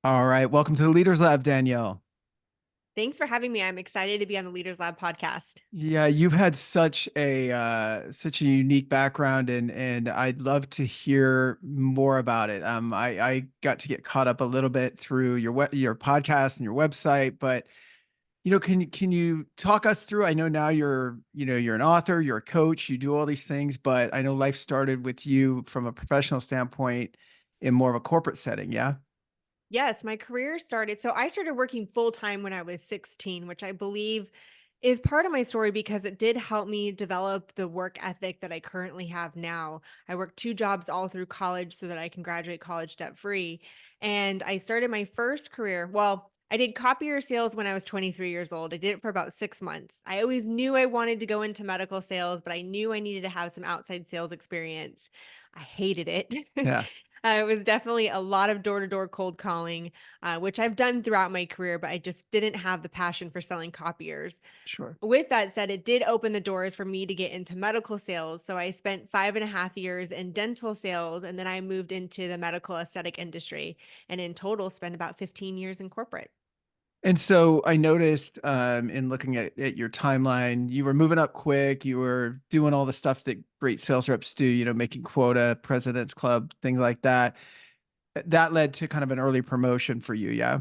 All right. Welcome to the Leaders Lab, Danielle. Thanks for having me. I'm excited to be on the Leaders Lab podcast. Yeah, you've had such a unique background and I'd love to hear more about it. I got to get caught up a little bit through your podcast and your website, but can you talk us through? I know now you're an author, you're a coach, you do all these things, but I know life started with you from a professional standpoint in more of a corporate setting, yeah? Yes, my career started. So I started working full time when I was 16, which I believe is part of my story because it did help me develop the work ethic that I currently have now. I worked two jobs all through college so that I can graduate college debt free. And I started my first career. Well, I did copier sales when I was 23 years old. I did it for about 6 months. I always knew I wanted to go into medical sales, but I knew I needed to have some outside sales experience. I hated it. Yeah, It was definitely a lot of door to door cold calling, which I've done throughout my career, but I just didn't have the passion for selling copiers. sure. With that said, it did open the doors for me to get into medical sales. So I spent 5.5 years in dental sales, and then I moved into the medical aesthetic industry, and in total, spent about 15 years in corporate. And so I noticed in looking at your timeline, you were moving up quick. You were doing all the stuff that great sales reps do, making quota, President's Club, things like that. That led to kind of an early promotion for you. Yeah.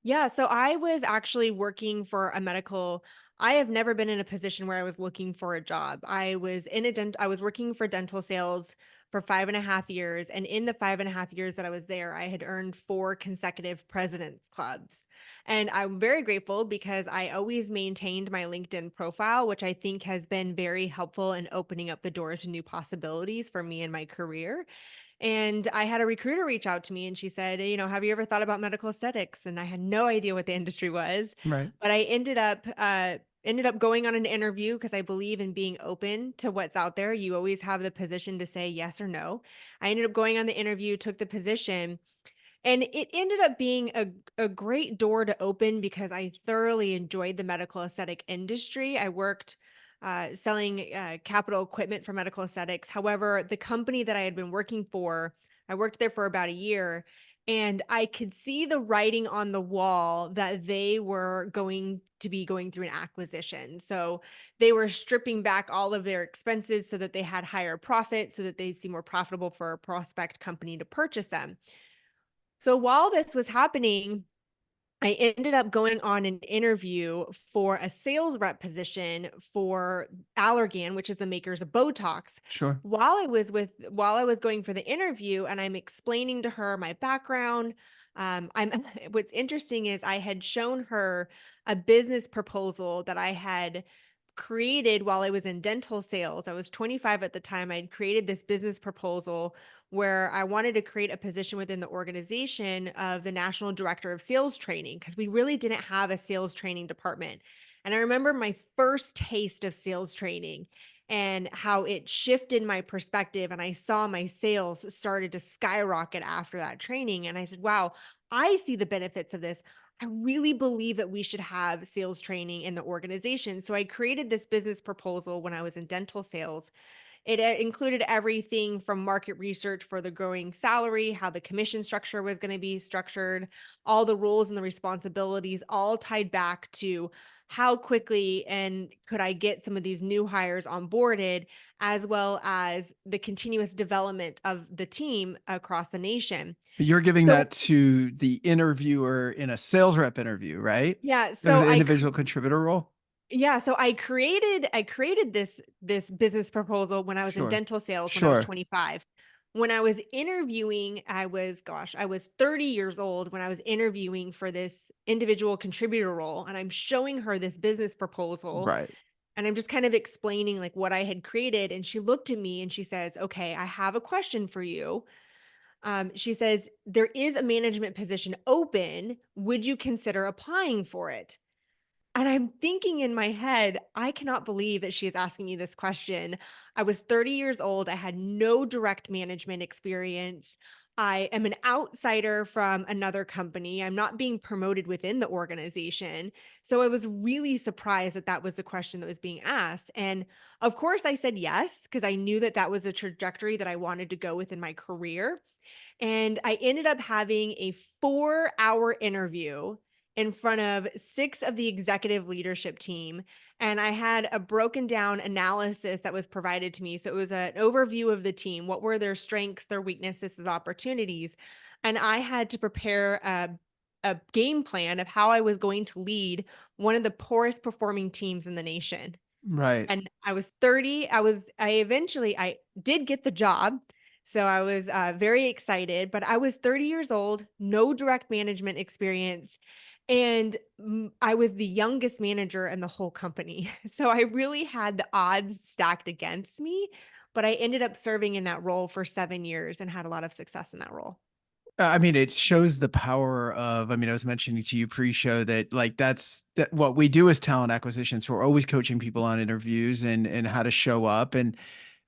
Yeah, so I was actually working for a medical. I have never been in a position where I was looking for a job. I was working for dental sales for 5.5 years. And in the 5.5 years that I was there, I had earned four consecutive president's clubs. And I'm very grateful because I always maintained my LinkedIn profile, which I think has been very helpful in opening up the doors to new possibilities for me in my career. And I had a recruiter reach out to me and she said, "Have you ever thought about medical aesthetics?" And I had no idea what the industry was, Right. but I ended up going on an interview because I believe in being open to what's out there. You always have the position to say yes or no. I ended up going on the interview, took the position, and it ended up being a great door to open because I thoroughly enjoyed the medical aesthetic industry. I worked selling capital equipment for medical aesthetics. However, the company that I had been working for, I worked there for about a year, and I could see the writing on the wall that they were going to be going through an acquisition. So they were stripping back all of their expenses so that they had higher profit, so that they seem more profitable for a prospect company to purchase them. So while this was happening, I ended up going on an interview for a sales rep position for Allergan, which is the makers of Botox. Sure. While I was going for the interview and I'm explaining to her my background, I'm what's interesting is I had shown her a business proposal that I had created while I was in dental sales. I was 25 at the time. I'd created this business proposal where I wanted to create a position within the organization of the national director of sales training because we really didn't have a sales training department. And I remember my first taste of sales training and how it shifted my perspective. And I saw my sales started to skyrocket after that training. And I said, wow, I see the benefits of this. I really believe that we should have sales training in the organization. So I created this business proposal when I was in dental sales. It included everything from market research for the growing salary, how the commission structure was going to be structured, all the roles and the responsibilities, all tied back to how quickly and could I get some of these new hires onboarded, as well as the continuous development of the team across the nation. You're giving So, that to the interviewer in a sales rep interview, right? yeah, It was so an individual contributor role. I created this business proposal when I was in Sure. dental sales when I was Sure. 25. When I was interviewing, I was 30 years old when I was interviewing for this individual contributor role, and I'm showing her this business proposal Right. and I'm just kind of explaining like what I had created, and she looked at me and she says, "Okay, I have a question for you." She says, "There is a management position open. Would you consider applying for it?" And I'm thinking in my head, I cannot believe that she is asking me this question. I was 30 years old. I had no direct management experience. I am an outsider from another company. I'm not being promoted within the organization. So I was really surprised that that was the question that was being asked. And of course, I said yes, because I knew that that was a trajectory that I wanted to go with in my career. And I ended up having a 4-hour interview in front of 6 of the executive leadership team, and I had a broken down analysis that was provided to me. So it was an overview of the team, what were their strengths, their weaknesses, opportunities, and I had to prepare a game plan of how I was going to lead one of the poorest performing teams in the nation. Right. And I was 30. I did get the job. So I was very excited, but I was 30 years old, no direct management experience. And I was the youngest manager in the whole company. So I really had the odds stacked against me, but I ended up serving in that role for 7 years and had a lot of success in that role. I mean, it shows the power of, I mean, I was mentioning to you pre-show that like that what we do is talent acquisition. So we're always coaching people on interviews and how to show up. And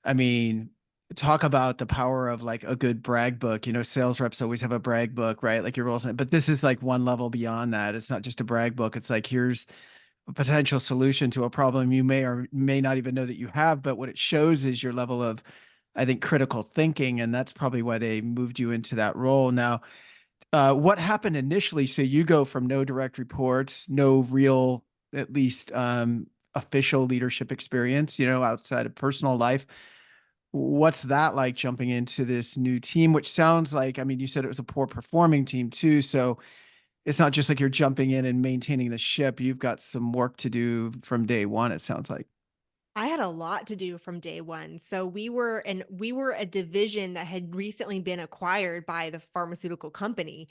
I mean, talk about the power of like a good brag book. You know, sales reps always have a brag book, right? Like your roles, but this is like one level beyond that. It's not just a brag book. It's like here's a potential solution to a problem you may or may not even know that you have, but what it shows is your level of, I think, critical thinking, and that's probably why they moved you into that role. Now, what happened initially? So you go from no direct reports, no real, at least official leadership experience, you know, outside of personal life. What's that like jumping into this new team, which sounds like, I mean, you said it was a poor performing team too. So it's not just like you're jumping in and maintaining the ship. You've got some work to do from day one, it sounds like. I had a lot to do from day one. So we were a division that had recently been acquired by the pharmaceutical company.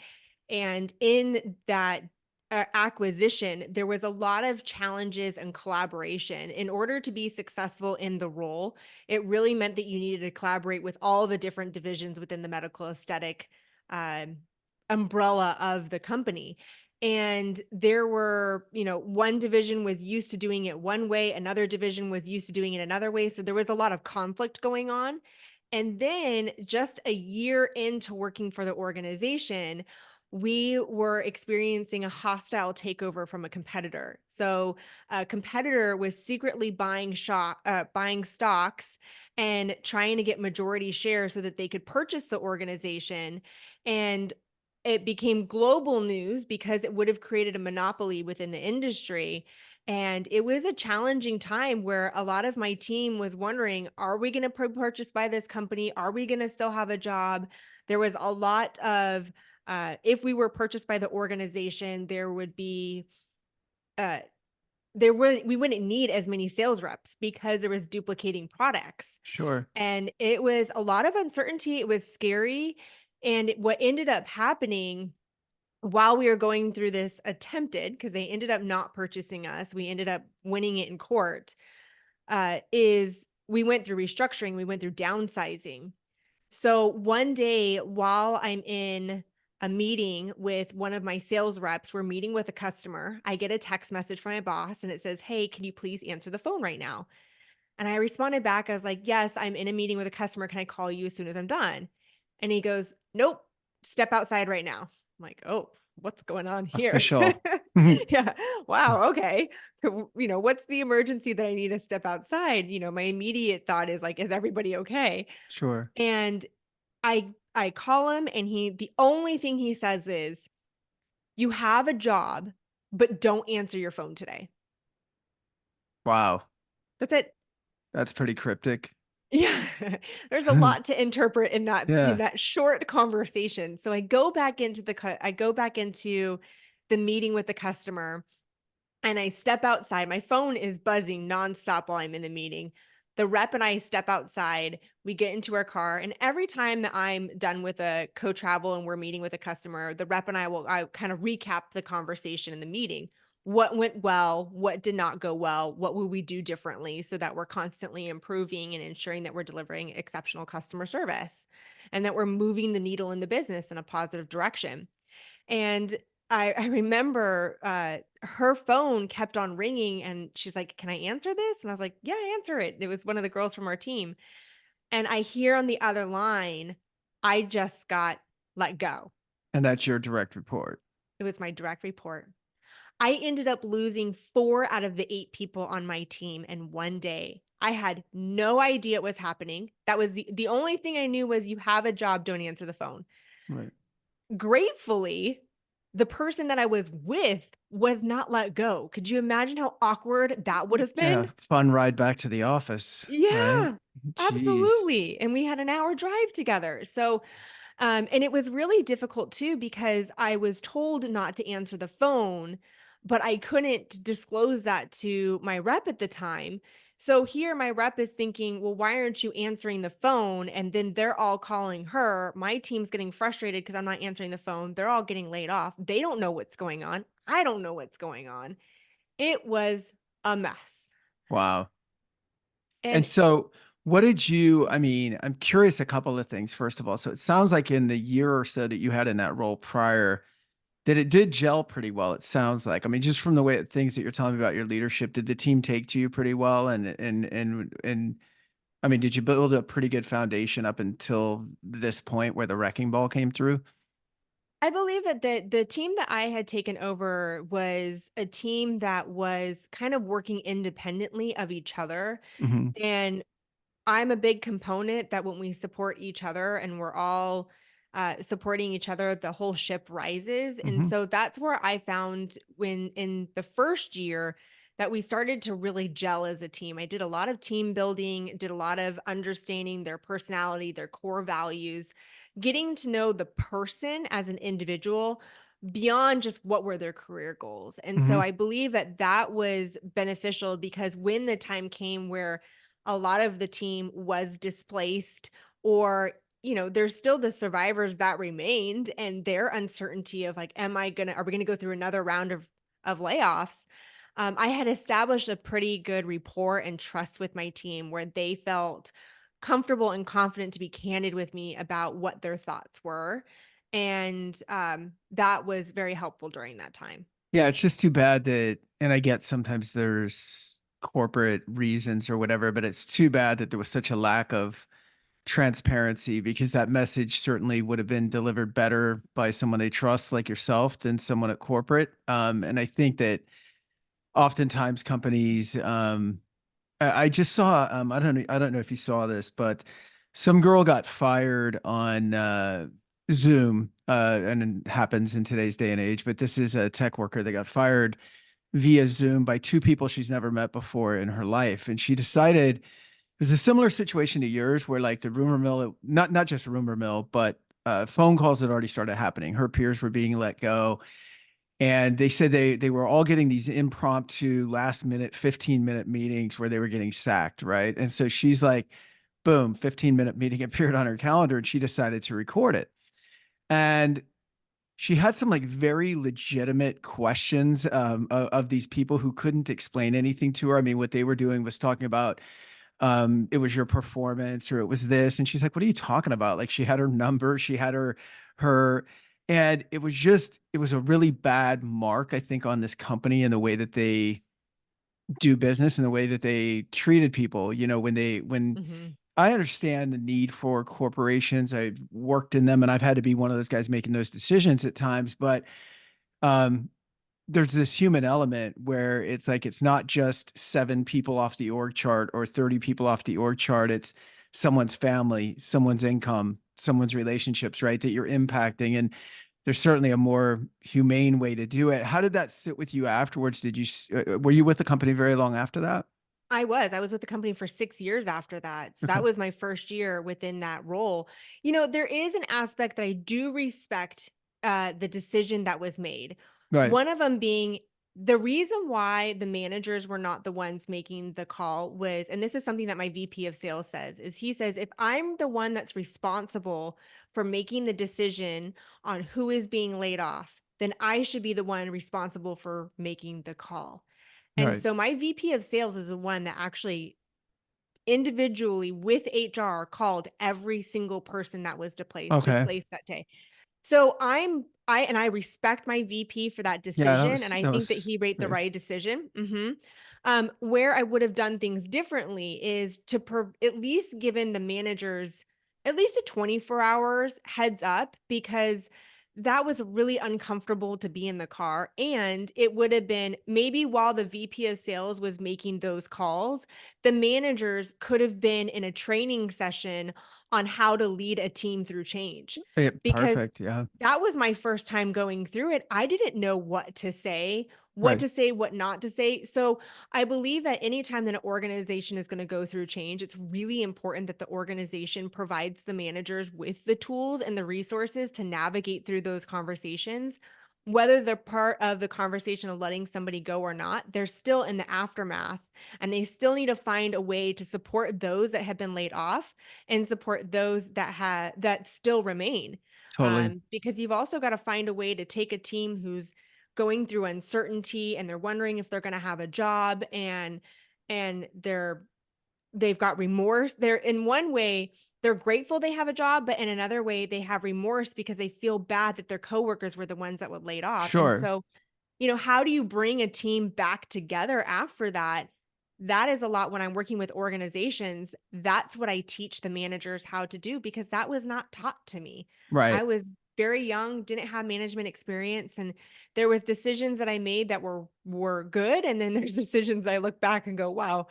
And in that acquisition, there was a lot of challenges and collaboration. In order to be successful in the role, it really meant that you needed to collaborate with all the different divisions within the medical aesthetic um, umbrella of the company. And there were, one division was used to doing it one way, another division was used to doing it another way. So there was a lot of conflict going on. And then just a year into working for the organization, we were experiencing a hostile takeover from a competitor. So a competitor was secretly buying stocks and trying to get majority share so that they could purchase the organization. And it became global news because it would have created a monopoly within the industry. And it was a challenging time where a lot of my team was wondering, are we going to purchase by this company? Are we going to still have a job? There was a lot of, if we were purchased by the organization, there would be, uh, we wouldn't need as many sales reps because there was duplicating products. Sure. And it was a lot of uncertainty. It was scary. And what ended up happening while we were going through this attempted, because they ended up not purchasing us, we ended up winning it in court, is we went through restructuring, we went through downsizing. So one day while I'm in a meeting with one of my sales reps, we're meeting with a customer. I get a text message from my boss and it says, "Hey, can you please answer the phone right now?" And I responded back. I was like, "Yes, I'm in a meeting with a customer. Can I call you as soon as I'm done?" And he goes, "Nope, step outside right now." I'm like, "Oh, what's going on here?" Official. Yeah. Wow. Okay. What's the emergency that I need to step outside? My immediate thought is like, is everybody okay? Sure. And I call him and the only thing he says is, "You have a job, but don't answer your phone today." Wow. That's it. That's pretty cryptic. Yeah. There's a lot to interpret in Yeah. that short conversation. So I go back into the meeting with the customer and I step outside. My phone is buzzing nonstop while I'm in the meeting. The rep and I step outside. We get into our car, and every time that I'm done with a co-travel and we're meeting with a customer, the rep and I kind of recap the conversation in the meeting. What went well? What did not go well? What will we do differently so that we're constantly improving and ensuring that we're delivering exceptional customer service and that we're moving the needle in the business in a positive direction? And I remember, her phone kept on ringing and she's like, "Can I answer this?" And I was like, "Yeah, answer it." It was one of the girls from our team. And I hear on the other line, "I just got let go." And that's your direct report. It was my direct report. I ended up losing 4 out of the 8 people on my team in one day. I had no idea what was happening. That was the only thing I knew was, "You have a job, don't answer the phone." Right. Gratefully, the person that I was with was not let go. Could you imagine how awkward that would have Yeah, been? fun ride back to the office, right? Yeah, Jeez. absolutely, and we had an hour drive together, so and it was really difficult too because I was told not to answer the phone, but I couldn't disclose that to my rep at the time. So here my rep is thinking, well, why aren't you answering the phone? And then they're all calling her. My team's getting frustrated because I'm not answering the phone. They're all getting laid off. They don't know what's going on. I don't know what's going on. It was a mess. Wow. And And so what did you I mean, I'm curious a couple of things, first of all. So it sounds like in the year or so that you had in that role prior, that it did gel pretty well, it sounds like. I mean, just from the way things that you're telling me about your leadership, did the team take to you pretty well? And I mean, did you build a pretty good foundation up until this point where the wrecking ball came through? I believe that the team that I had taken over was a team that was kind of working independently of each other. Hmm. And I'm a big component that when we support each other and we're all supporting each other, the whole ship rises. And Hmm. so that's where I found when in the first year that we started to really gel as a team. I did a lot of team building, did a lot of understanding their personality, their core values, getting to know the person as an individual beyond just what were their career goals. And so Hmm. I believe that that was beneficial because when the time came where a lot of the team was displaced or there's still the survivors that remained and their uncertainty of like, are we gonna go through another round of layoffs? I had established a pretty good rapport and trust with my team where they felt comfortable and confident to be candid with me about what their thoughts were. And that was very helpful during that time. Yeah, it's just too bad that, and I get sometimes there's corporate reasons or whatever, but it's too bad that there was such a lack of transparency because that message certainly would have been delivered better by someone they trust like yourself than someone at corporate. And I think that oftentimes companies, I just saw, I don't know if you saw this, but some girl got fired on Zoom, and it happens in today's day and age. But this is a tech worker that got fired via Zoom by two people she's never met before in her life, and she decided it was a similar situation to yours, where like the rumor mill, not just rumor mill, but phone calls had already started happening. Her peers were being let go, and they said they were all getting these impromptu last minute 15-minute meetings where they were getting sacked, right? And so she's like, boom, 15-minute meeting appeared on her calendar, and she decided to record it. And she had some like very legitimate questions, of these people who couldn't explain anything to her. I mean, what they were doing was talking about, it was your performance or it was this. And she's like, what are you talking about? Like, she had her number, she had her, and it was a really bad mark, I think, on this company and the way that they do business and the way that they treated people, when Mhm. I understand the need for corporations. I've worked in them and I've had to be one of those guys making those decisions at times, but um there's this human element where it's like it's not just seven people off the org chart or 30 people off the org chart. It's someone's family, someone's income, someone's relationships, right? That you're impacting. And there's certainly a more humane way to do it. How did that sit with you afterwards? Were you with the company very long after that? I was with the company for 6 years after that. So that Okay. was my first year within that role. There is an aspect that I do respect, the decision that was made. Right. One of them being the reason why the managers were not the ones making the call was, and this is something that my VP of sales says, is he says, if I'm the one that's responsible for making the decision on who is being laid off, then I should be the one responsible for making the call. And Right. so my VP of sales is the one that actually individually with HR called every single person that was Okay. displaced that day. So I respect my VP for that Yeah, decision, and I that think that was he made the great. right decision. Mhm. Where I would have done things differently is to at least given the managers at least a 24 hours heads up because that was really uncomfortable to be in the car. And it would have been maybe while the VP of sales was making those calls, the managers could have been in a training session on how to lead a team through change. Because Perfect. Yeah. that was my first time going through it. I didn't know Right. what not to say. So I believe that anytime that an organization is going to go through change, it's really important that the organization provides the managers with the tools and the resources to navigate through those conversations. Whether they're part of the conversation of letting somebody go or not, they're still in the aftermath and they still need to find a way to support those that have been laid off and support those that still remain. Totally. Because you've also got to find a way to take a team who's going through uncertainty and they're wondering if they're going to have a job, and they've got remorse. They're in one way, they're grateful they have a job, but in another way, they have remorse because they feel bad that their coworkers were the ones that were laid off. And Sure. so, how do you bring a team back together after that? That is a lot when I'm working with organizations. That's what I teach the managers how to do because that was not taught to me. I Right. was very young, didn't have management experience, and there was decisions that I made that were good, and then there's decisions I look back and go, "Wow,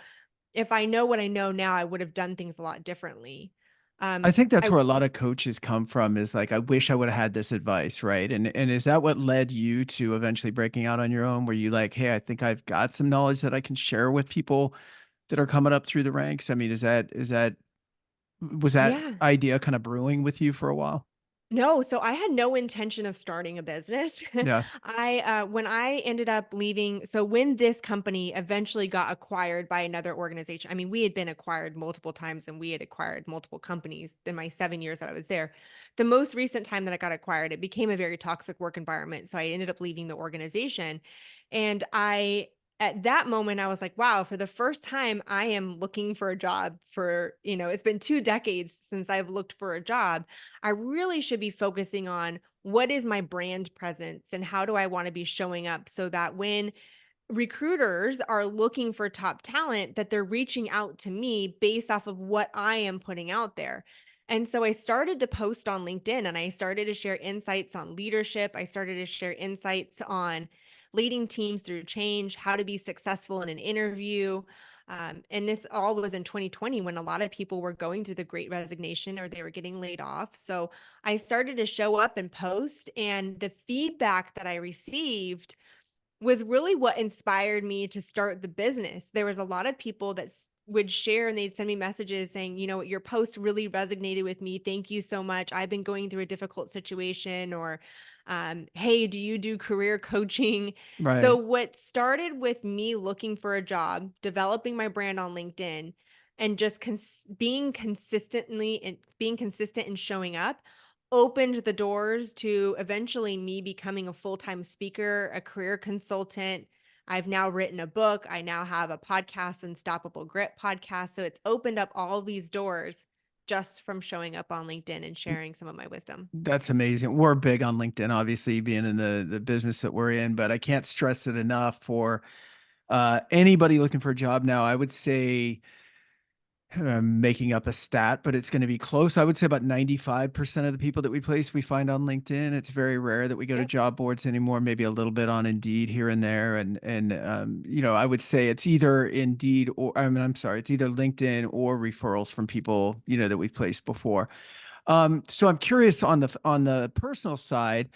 if I know what I know now, I would have done things a lot differently." I think that's I where a lot of coaches come from is like, I wish I would have had this advice, right? And is that what led you to eventually breaking out on your own? Were you like, hey, I think I've got some knowledge that I can share with people that are coming up through the ranks? I mean, was that Yeah. idea kind of brewing with you for a while? No, so I had no intention of starting a business. Yeah. When I ended up leaving, so when this company eventually got acquired by another organization, I mean, we had been acquired multiple times and we had acquired multiple companies in my 7 years that I was there. The most recent time that I got acquired, it became a very toxic work environment. So I ended up leaving the organization. And at that moment, I was like, wow, for the first time, I am looking for a job it's been 2 decades since I've looked for a job. I really should be focusing on what is my brand presence and how do I want to be showing up so that when recruiters are looking for top talent, that they're reaching out to me based off of what I am putting out there. And so I started to post on LinkedIn and I started to share insights on leadership. I started to share insights on leading teams through change, how to be successful in an interview. And this all was in 2020 when a lot of people were going through the great resignation or they were getting laid off. So I started to show up and post, and the feedback that I received was really what inspired me to start the business. There was a lot of people that would share and they'd send me messages saying, your post really resonated with me. Thank you so much. I've been going through a difficult situation, or, hey, do you do career coaching? So, Right. what started with me looking for a job, developing my brand on LinkedIn, and just being consistent and showing up opened the doors to eventually me becoming a full-time speaker, a career consultant. I've now written a book. I now have a podcast, Unstoppable Grit podcast. So it's opened up all these doors just from showing up on LinkedIn and sharing some of my wisdom. That's amazing. We're big on LinkedIn, obviously, being in the business that we're in, but I can't stress it enough for anybody looking for a job now. I would say I'm making up a stat, but it's going to be close. I would say about 95% of the people that we place, we find on LinkedIn. It's very rare that we go to Yep. job boards anymore, maybe a little bit on Indeed here and there. I would say it's either Indeed or, I mean, I'm sorry, it's either LinkedIn or referrals from people, that we've placed before. So I'm curious on the personal side,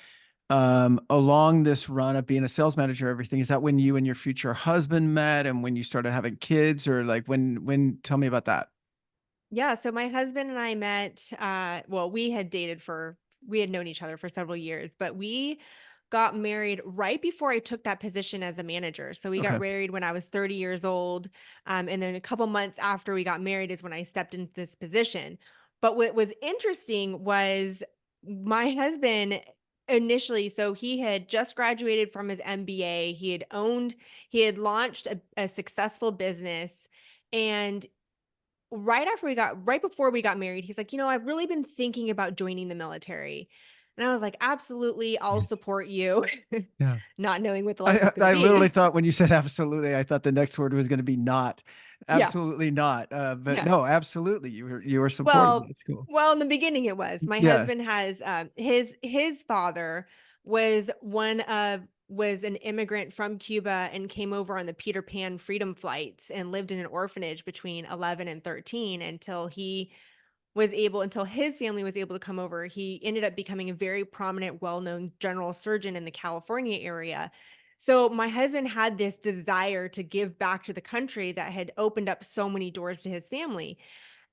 along this run of being a sales manager, everything, is that when you and your future husband met and when you started having kids, or like tell me about that? Yeah, so my husband and I met, well, we had known each other for several years, but we got married right before I took that position as a manager. So we got Okay. married when I was 30 years old. And then a couple months after we got married is when I stepped into this position. But what was interesting was my husband initially, so he had just graduated from his MBA. He had launched a successful business. And right before we got married, he's like, I've really been thinking about joining the military. And I was like, absolutely, I'll support you. Yeah. Not knowing what the life I was going to I literally be. thought when you said absolutely, I thought the next word was going to be not. Yeah. Absolutely not. But Yeah. no, absolutely. You were supportive. Well, That's cool. well, in the beginning it was. My Yeah. husband has his father was an immigrant from Cuba and came over on the Peter Pan freedom flights and lived in an orphanage between 11 and 13 until he was able until his family was able to come over. He ended up becoming a very prominent, well-known general surgeon in the California area. So my husband had this desire to give back to the country that had opened up so many doors to his family.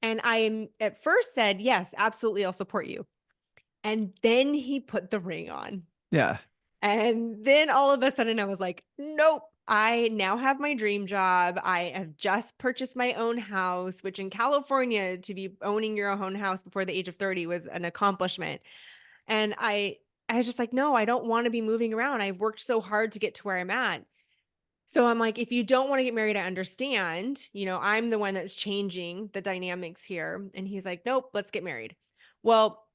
And I at first said, "Yes, absolutely, I'll support you." And then he put the ring on. Yeah. And then all of a sudden I was like, "Nope. I now have my dream job. I have just purchased my own house," which in California, to be owning your own house before the age of 30 was an accomplishment. And I was just like, "No, I don't want to be moving around. I've worked so hard to get to where I'm at." So I'm like, "If you don't want to get married, I understand. I'm the one that's changing the dynamics here." And he's like, "Nope, let's get married." Well,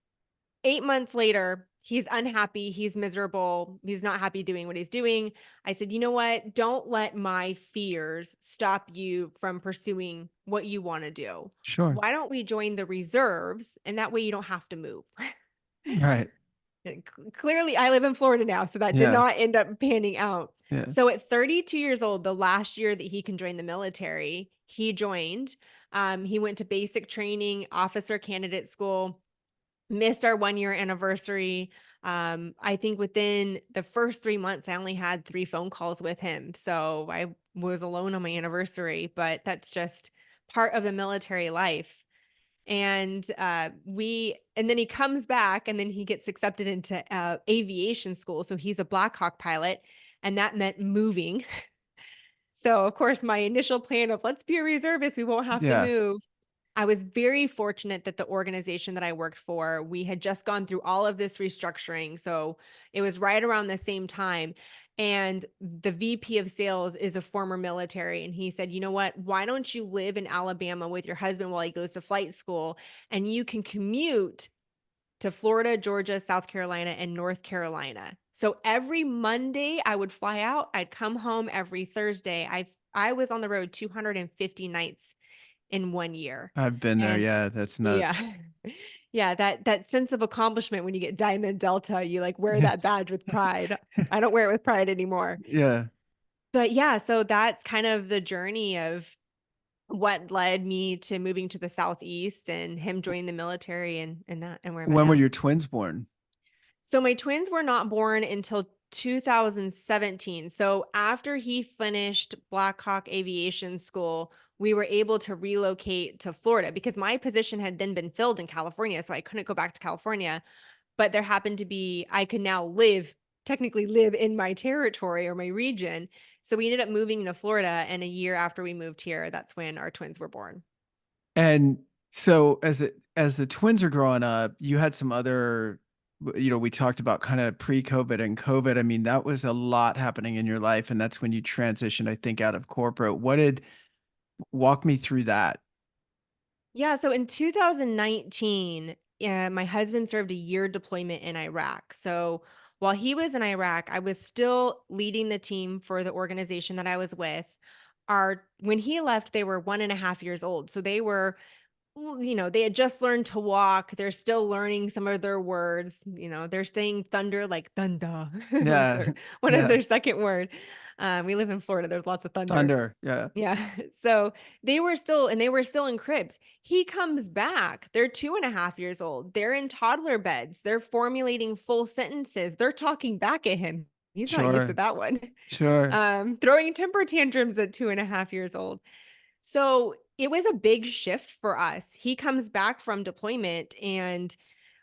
8 months later, he's unhappy, he's miserable, he's not happy doing what he's doing. I said, "You know what? Don't let my fears stop you from pursuing what you wanna do. Sure. Why don't we join the reserves, and that way you don't have to move?" Right. And clearly, I live in Florida now, so that did Yeah. not end up panning out. Yeah. So at 32 years old, the last year that he can join the military, he joined. He went to basic training, officer candidate school, missed our 1-year anniversary. I think within the first 3 months, I only had 3 phone calls with him. So I was alone on my anniversary, but that's just part of the military life. And then he comes back and then he gets accepted into aviation school. So he's a Black Hawk pilot, and that meant moving. So of course, my initial plan of let's be a reservist, we won't have to Yeah. move. I was very fortunate that the organization that I worked for, we had just gone through all of this restructuring. So it was right around the same time. And the VP of sales is a former military. And he said, "You know what? Why don't you live in Alabama with your husband while he goes to flight school? And you can commute to Florida, Georgia, South Carolina, and North Carolina." So every Monday I would fly out. I'd come home every Thursday. I was on the road 250 nights in 1 year. I've been there. And Yeah. That's yeah. nuts. Yeah, that sense of accomplishment when you get Diamond Delta, you, like, wear Yeah. that badge with pride. I don't wear it with pride anymore. Yeah. But yeah, so that's kind of the journey of what led me to moving to the Southeast and him joining the military and where I'm at When were now. your twins born? So my twins were not born until 2017. So after he finished Black Hawk Aviation School, we were able to relocate to Florida because my position had then been filled in California. So I couldn't go back to California. But there happened to be, I could now technically live in my territory or my region. So we ended up moving to Florida. And a year after we moved here, that's when our twins were born. And so as the twins are growing up, you had some other, we talked about kind of pre-COVID and COVID. I mean, that was a lot happening in your life, and that's when you transitioned, I think, out of corporate. Walk me through that? Yeah, so in 2019, my husband served a year deployment in Iraq. So while he was in Iraq, I was still leading the team for the organization that I was with. When he left, they were 1.5 years old. So they were, well, they had just learned to walk. They're still learning some of their words. They're saying thunder like thunder. That's Yeah. their one is Yeah. their second word. We live in Florida. There's lots of thunder. Thunder. Yeah. Yeah. So they were still in cribs. He comes back. They're 2.5 years old. They're in toddler beds. They're formulating full sentences. They're talking back at him. He's not used to Sure. that one. Sure. Throwing temper tantrums at 2.5 years old. So it was a big shift for us. He comes back from deployment and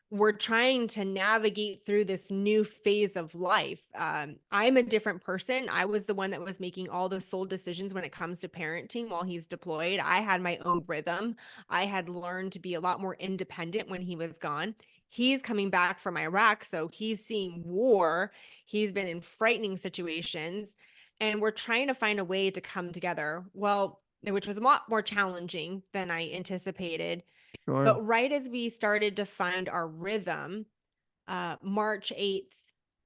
we're trying to navigate through this new phase of life. I'm a different person. I was the one that was making all the sole decisions when it comes to parenting while he's deployed. I had my own rhythm. I had learned to be a lot more independent when he was gone. He's coming back from Iraq, so he's seeing war. He's been in frightening situations, and we're trying to find a way to come together. Well, which was a lot more challenging than I anticipated, Sure. but right as we started to find our rhythm, March 8th,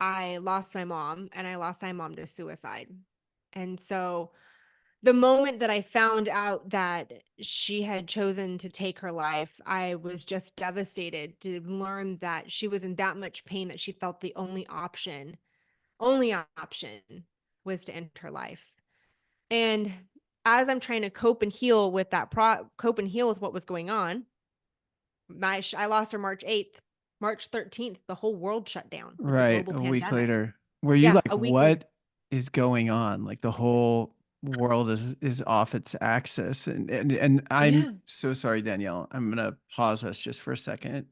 I lost my mom and I lost my mom to suicide. And so the moment that I found out that she had chosen to take her life, I was just devastated to learn that she was in that much pain that she felt the only option was to end her life. And as I'm trying to cope and heal with what was going on, I lost her March 8th. March 13th, the whole world shut down with the Right. global A week pandemic. later. Were you Yeah, like, a week later. what is going on? Like the whole world is off its axis. And I'm Yeah. so sorry, Danielle. I'm gonna pause us just for a second.